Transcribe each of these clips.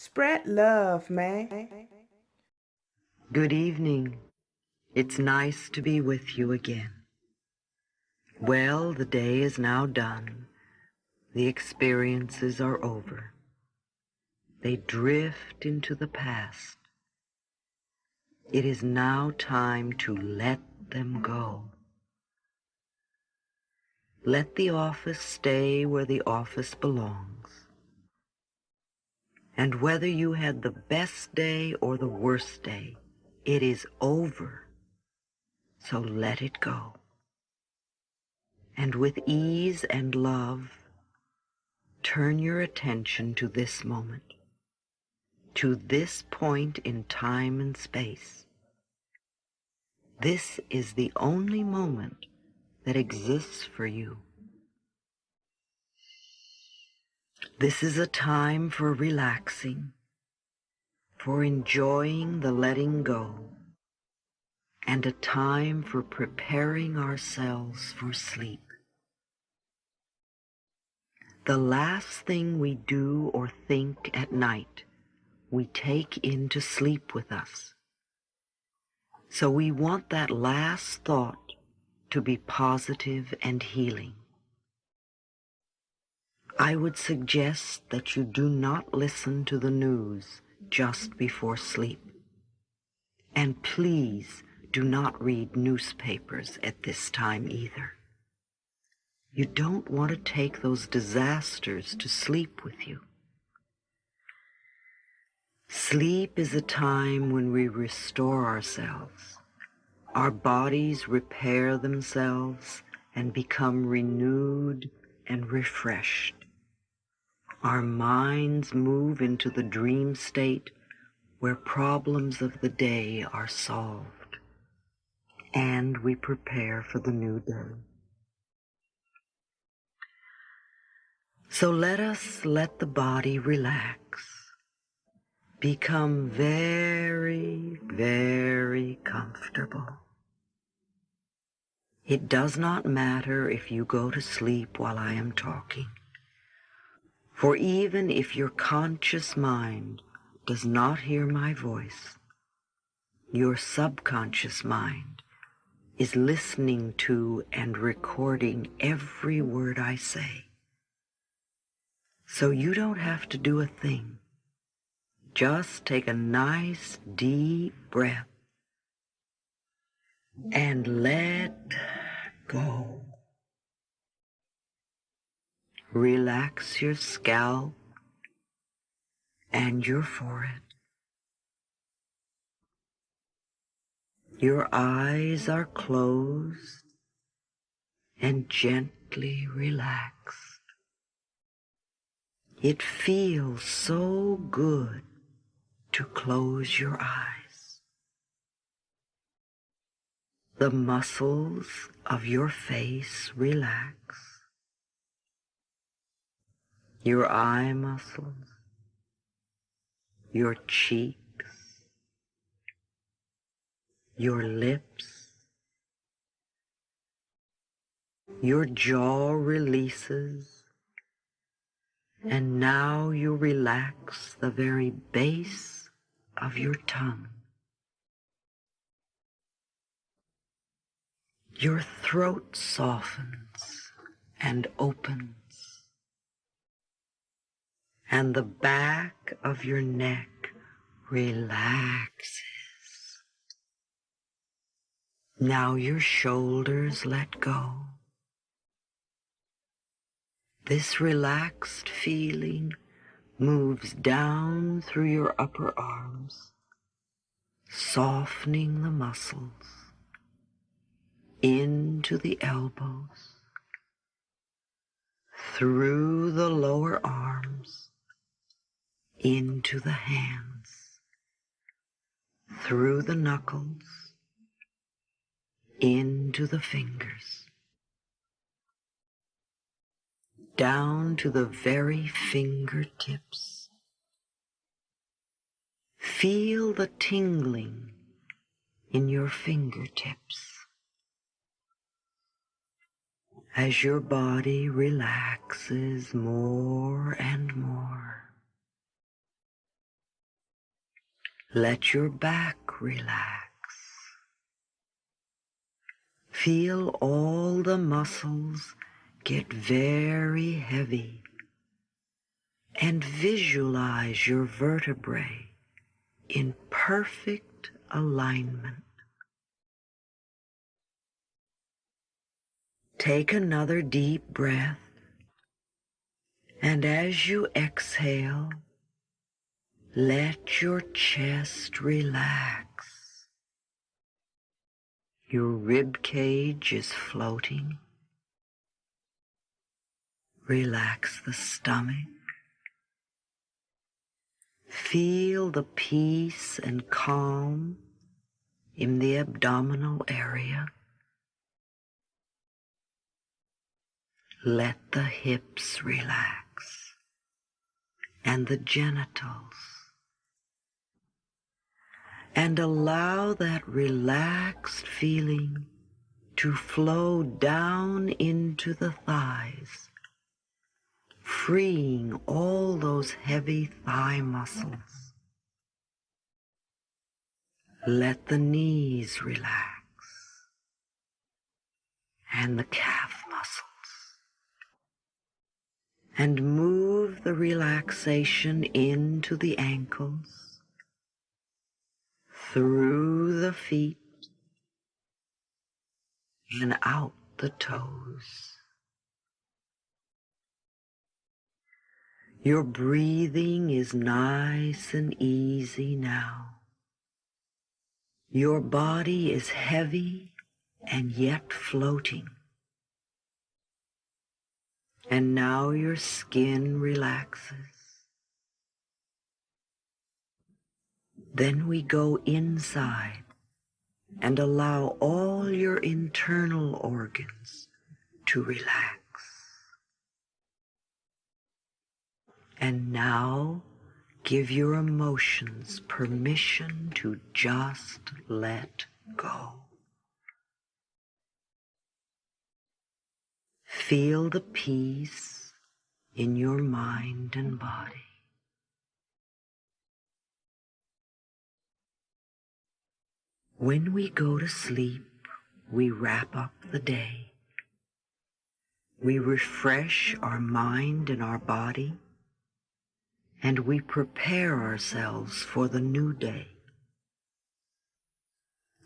Spread love, man. Good evening. It's nice to be with you again. Well, the day is now done. The experiences are over. They drift into the past. It is now time to let them go. Let the office stay where the office belongs. And whether you had the best day or the worst day, it is over. So let it go. And with ease and love, turn your attention to this moment, to this point in time and space. This is the only moment that exists for you. This is a time for relaxing, for enjoying the letting go, and a time for preparing ourselves for sleep. The last thing we do or think at night, we take into sleep with us. So we want that last thought to be positive and healing. I would suggest that you do not listen to the news just before sleep. And please do not read newspapers at this time either. You don't want to take those disasters to sleep with you. Sleep is a time when we restore ourselves. Our bodies repair themselves and become renewed and refreshed. Our minds move into the dream state where problems of the day are solved, and we prepare for the new day. So let us let the body relax, become very, very comfortable. It does not matter if you go to sleep while I am talking. For even if your conscious mind does not hear my voice, your subconscious mind is listening to and recording every word I say. So you don't have to do a thing. Just take a nice deep breath and let go. Relax your scalp and your forehead. Your eyes are closed and gently relaxed. It feels so good to close your eyes. The muscles of your face relax. Your eye muscles, your cheeks, your lips, your jaw releases, and now you relax the very base of your tongue. Your throat softens and opens, and the back of your neck relaxes. Now your shoulders let go. This relaxed feeling moves down through your upper arms, softening the muscles, into the elbows, through the lower arms, into the hands, through the knuckles, into the fingers, down to the very fingertips. Feel the tingling in your fingertips as your body relaxes more and more. Let your back relax. Feel all the muscles get very heavy and visualize your vertebrae in perfect alignment. Take another deep breath, and as you exhale, let your chest relax. Your rib cage is floating. Relax the stomach. Feel the peace and calm in the abdominal area. Let the hips relax and the genitals. And allow that relaxed feeling to flow down into the thighs, freeing all those heavy thigh muscles. Let the knees relax and the calf muscles. And move the relaxation into the ankles, through the feet, and out the toes. Your breathing is nice and easy now. Your body is heavy and yet floating. And now your skin relaxes. Then we go inside and allow all your internal organs to relax. And now give your emotions permission to just let go. Feel the peace in your mind and body. When we go to sleep, we wrap up the day. We refresh our mind and our body, and we prepare ourselves for the new day.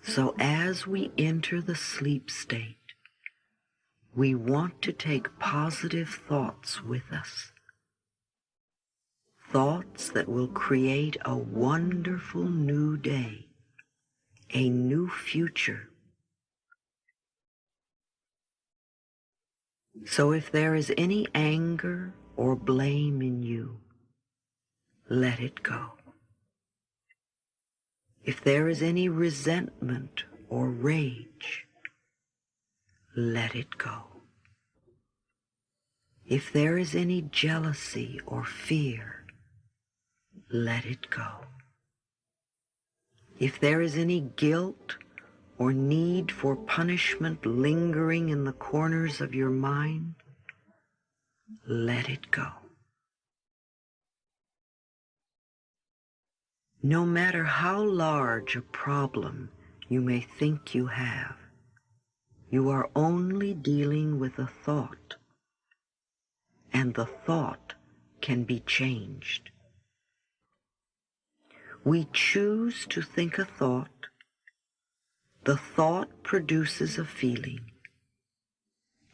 So as we enter the sleep state, we want to take positive thoughts with us. Thoughts that will create a wonderful new day, a new future. So if there is any anger or blame in you, let it go. If there is any resentment or rage, let it go. If there is any jealousy or fear, let it go. If there is any guilt or need for punishment lingering in the corners of your mind, let it go. No matter how large a problem you may think you have, you are only dealing with a thought, and the thought can be changed. We choose to think a thought. The thought produces a feeling,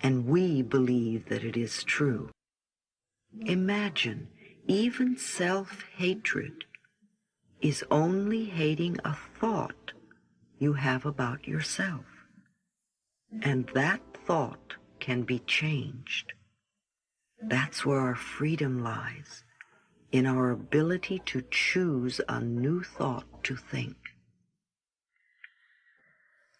and we believe that it is true. Imagine, even self-hatred is only hating a thought you have about yourself, and that thought can be changed. That's where our freedom lies, in our ability to choose a new thought to think.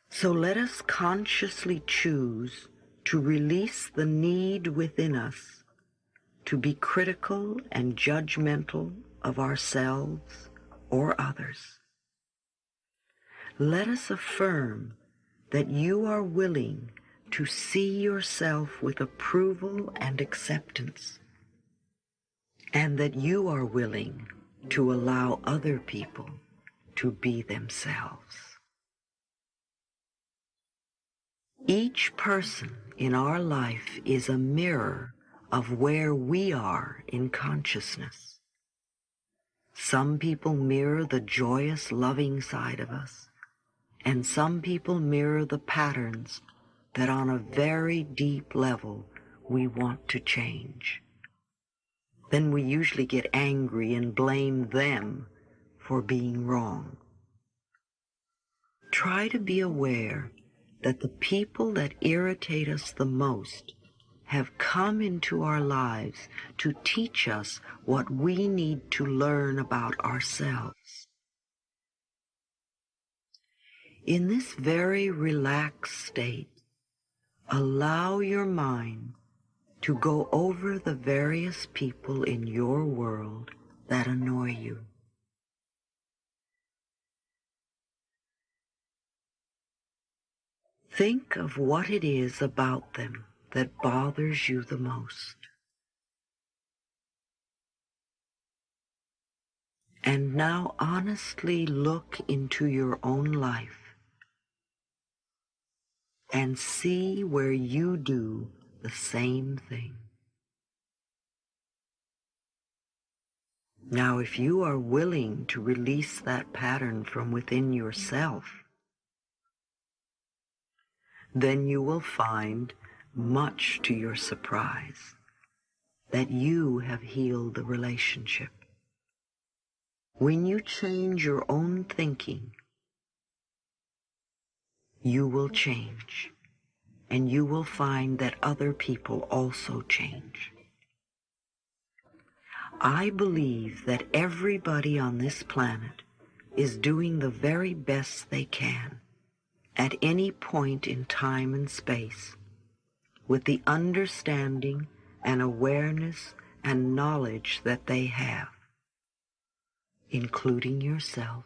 So let us consciously choose to release the need within us to be critical and judgmental of ourselves or others. Let us affirm that you are willing to see yourself with approval and acceptance, and that you are willing to allow other people to be themselves. Each person in our life is a mirror of where we are in consciousness. Some people mirror the joyous, loving side of us, and some people mirror the patterns that on a very deep level we want to change. Then we usually get angry and blame them for being wrong. Try to be aware that the people that irritate us the most have come into our lives to teach us what we need to learn about ourselves. In this very relaxed state, allow your mind to go over the various people in your world that annoy you. Think of what it is about them that bothers you the most. And now honestly look into your own life and see where you do the same thing. Now, if you are willing to release that pattern from within yourself, then you will find, much to your surprise, that you have healed the relationship. When you change your own thinking, you will change, and you will find that other people also change. I believe that everybody on this planet is doing the very best they can at any point in time and space, with the understanding and awareness and knowledge that they have, including yourself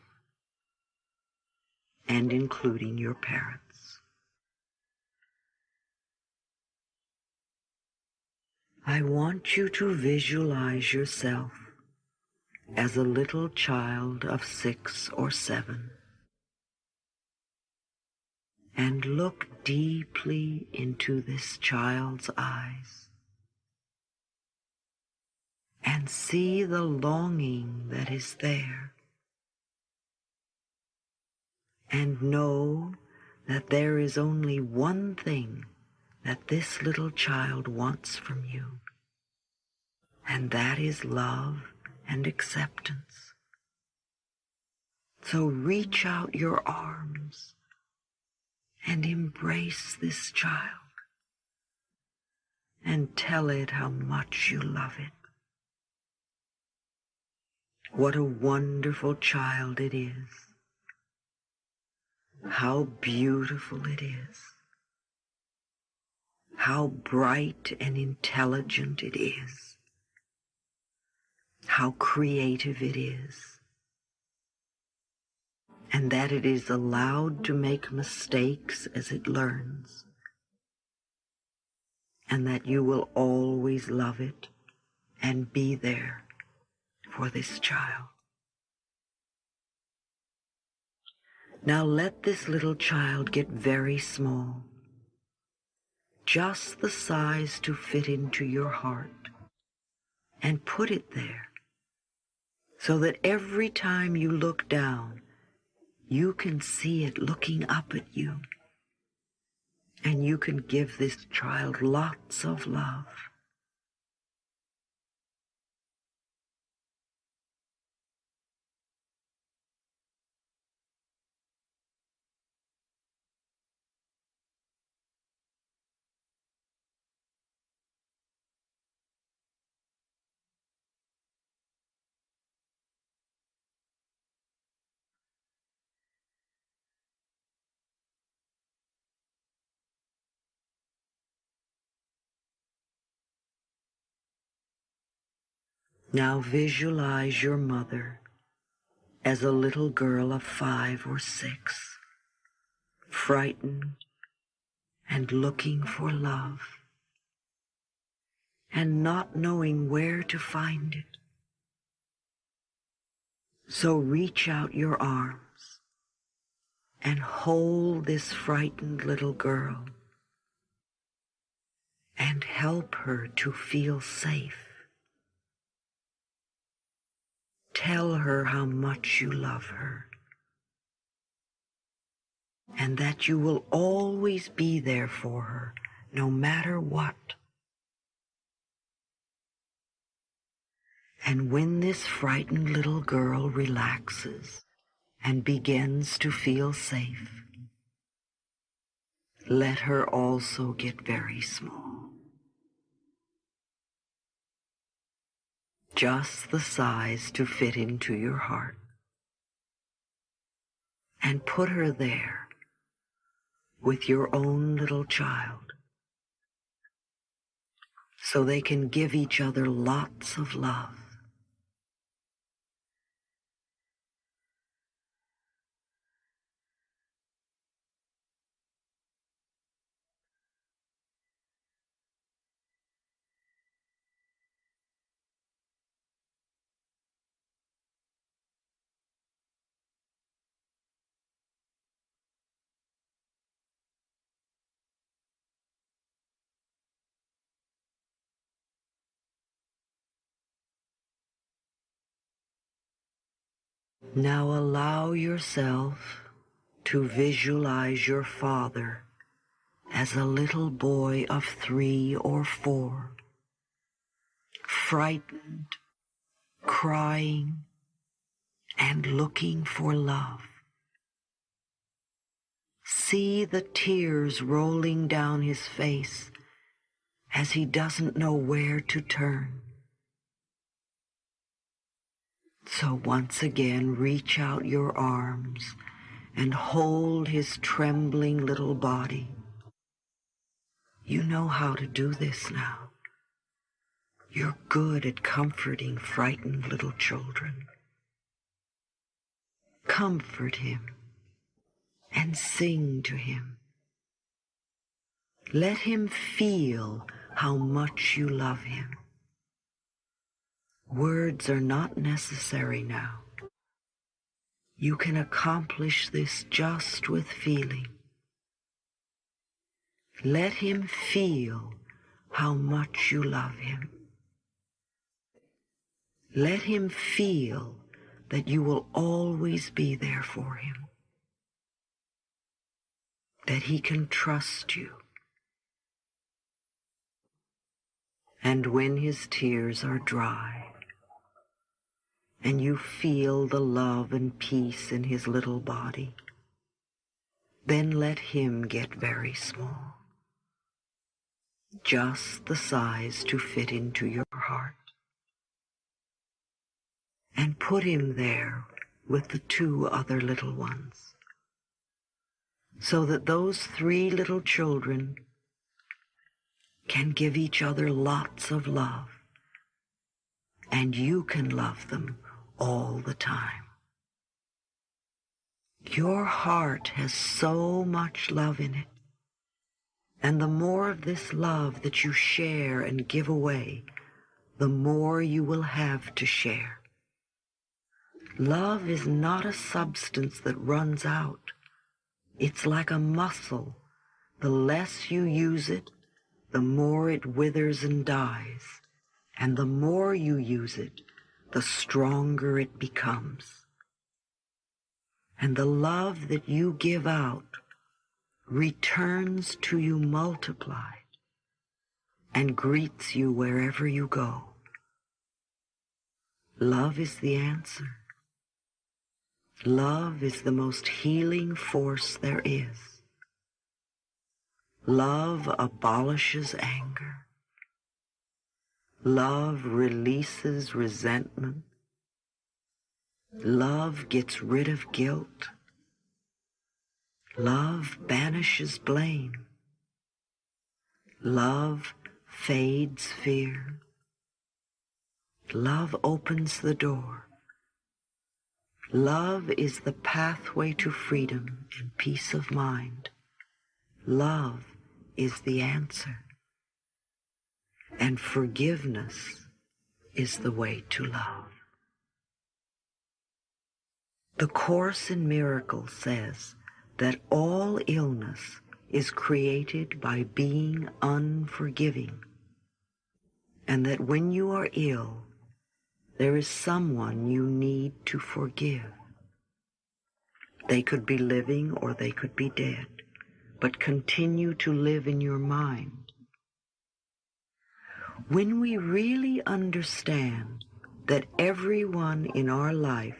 and including your parents. I want you to visualize yourself as a little child of 6 or 7. And look deeply into this child's eyes and see the longing that is there. And know that there is only one thing that this little child wants from you, and that is love and acceptance. So reach out your arms and embrace this child and tell it how much you love it. What a wonderful child it is. How beautiful it is. How bright and intelligent it is. How creative it is. And that it is allowed to make mistakes as it learns. And that you will always love it and be there for this child. Now let this little child get very small, just the size to fit into your heart, and put it there, so that every time you look down, you can see it looking up at you, and you can give this child lots of love. Now visualize your mother as a little girl of 5 or 6, frightened and looking for love, and not knowing where to find it. So reach out your arms and hold this frightened little girl and help her to feel safe. Tell her how much you love her and that you will always be there for her, no matter what. And when this frightened little girl relaxes and begins to feel safe, let her also get very small. Just the size to fit into your heart. And put her there with your own little child so they can give each other lots of love. Now allow yourself to visualize your father as a little boy of 3 or 4, frightened, crying, and looking for love. See the tears rolling down his face as he doesn't know where to turn. So once again, reach out your arms and hold his trembling little body. You know how to do this now. You're good at comforting frightened little children. Comfort him and sing to him. Let him feel how much you love him. Words are not necessary now. You can accomplish this just with feeling. Let him feel how much you love him. Let him feel that you will always be there for him, that he can trust you. And when his tears are dry, and you feel the love and peace in his little body, then let him get very small, just the size to fit into your heart. And put him there with the 2 other little ones, so that those 3 little children can give each other lots of love, and you can love them all the time. Your heart has so much love in it, and the more of this love that you share and give away, the more you will have to share. Love is not a substance that runs out. It's like a muscle. The less you use it, the more it withers and dies, and the more you use it, the stronger it becomes. And the love that you give out returns to you multiplied and greets you wherever you go. Love is the answer. Love is the most healing force there is. Love abolishes anger. Love releases resentment. Love gets rid of guilt. Love banishes blame. Love fades fear. Love opens the door. Love is the pathway to freedom and peace of mind. Love is the answer. And forgiveness is the way to love. The Course in Miracles says that all illness is created by being unforgiving, and that when you are ill, there is someone you need to forgive. They could be living or they could be dead, but continue to live in your mind. When we really understand that everyone in our life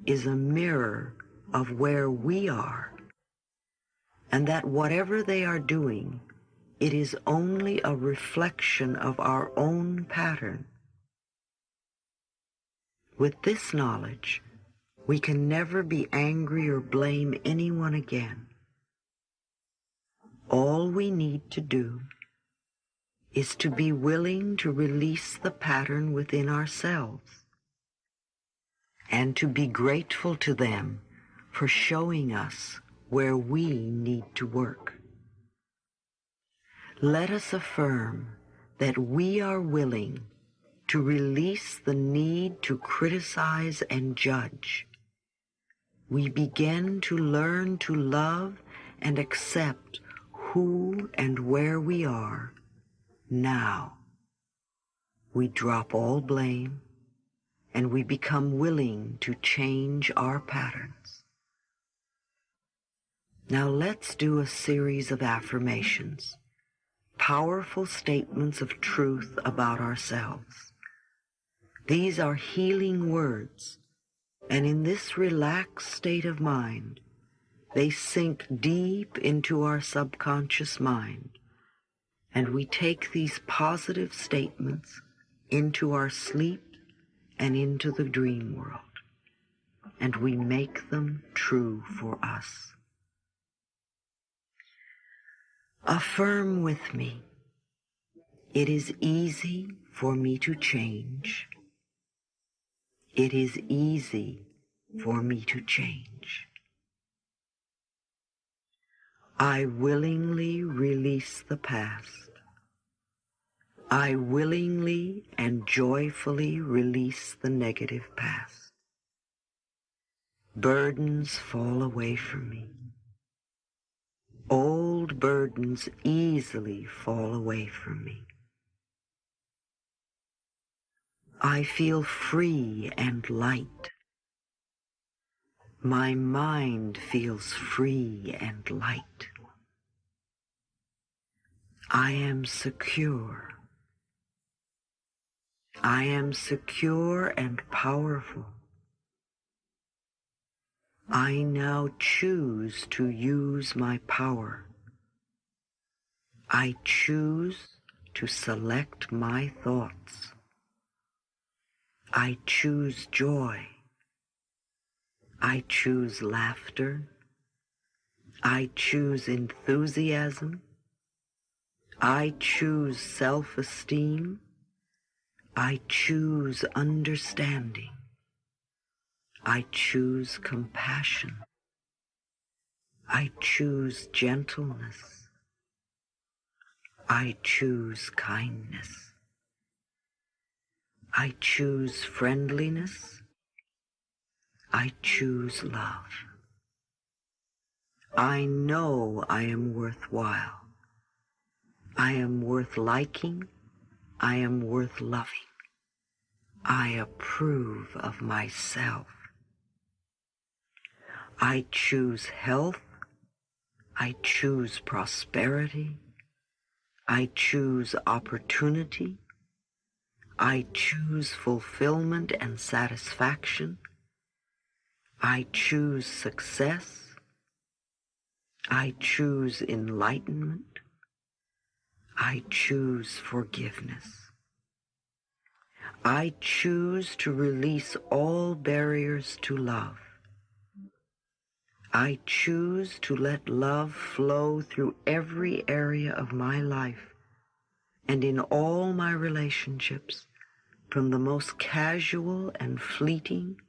is a mirror of where we are, and that whatever they are doing, it is only a reflection of our own pattern. With this knowledge, we can never be angry or blame anyone again. All we need to do is to be willing to release the pattern within ourselves and to be grateful to them for showing us where we need to work. Let us affirm that we are willing to release the need to criticize and judge. We begin to learn to love and accept who and where we are now. We drop all blame and we become willing to change our patterns. Now let's do a series of affirmations, powerful statements of truth about ourselves. These are healing words, and in this relaxed state of mind, they sink deep into our subconscious mind, and we take these positive statements into our sleep and into the dream world, and we make them true for us. Affirm with me, it is easy for me to change. It is easy for me to change. I willingly release the past. I willingly and joyfully release the negative past. Burdens fall away from me. Old burdens easily fall away from me. I feel free and light. My mind feels free and light. I am secure. I am secure and powerful. I now choose to use my power. I choose to select my thoughts. I choose joy. I choose laughter. I choose enthusiasm. I choose self-esteem. I choose understanding. I choose compassion. I choose gentleness. I choose kindness. I choose friendliness. I choose love. I know I am worthwhile. I am worth liking. I am worth loving. I approve of myself. I choose health. I choose prosperity. I choose opportunity. I choose fulfillment and satisfaction. I choose success. I choose enlightenment. I choose forgiveness. I choose to release all barriers to love. I choose to let love flow through every area of my life and in all my relationships, from the most casual and fleeting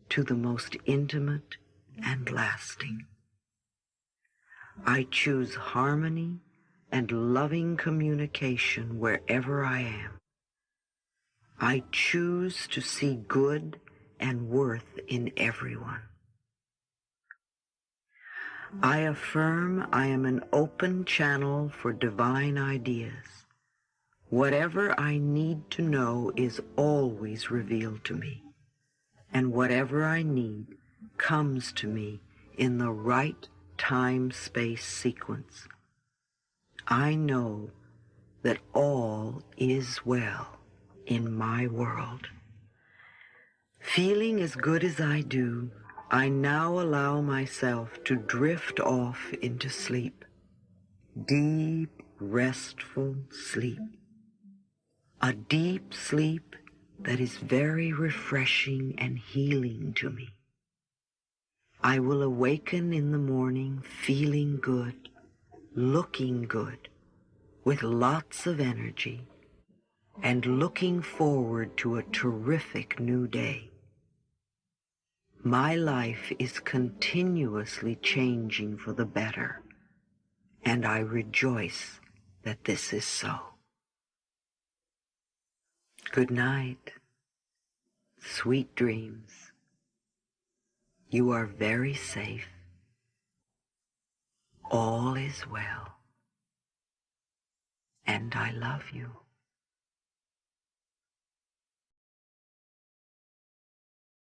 to the most intimate and lasting. I choose harmony and loving communication wherever I am. I choose to see good and worth in everyone. I affirm I am an open channel for divine ideas. Whatever I need to know is always revealed to me, and whatever I need comes to me in the right time-space sequence. I know that all is well in my world. Feeling as good as I do, I now allow myself to drift off into sleep. Deep, restful sleep. A deep sleep that is very refreshing and healing to me. I will awaken in the morning feeling good, looking good, with lots of energy, and looking forward to a terrific new day. My life is continuously changing for the better, and I rejoice that this is so. Good night. Sweet dreams. You are very safe. All is well. And I love you.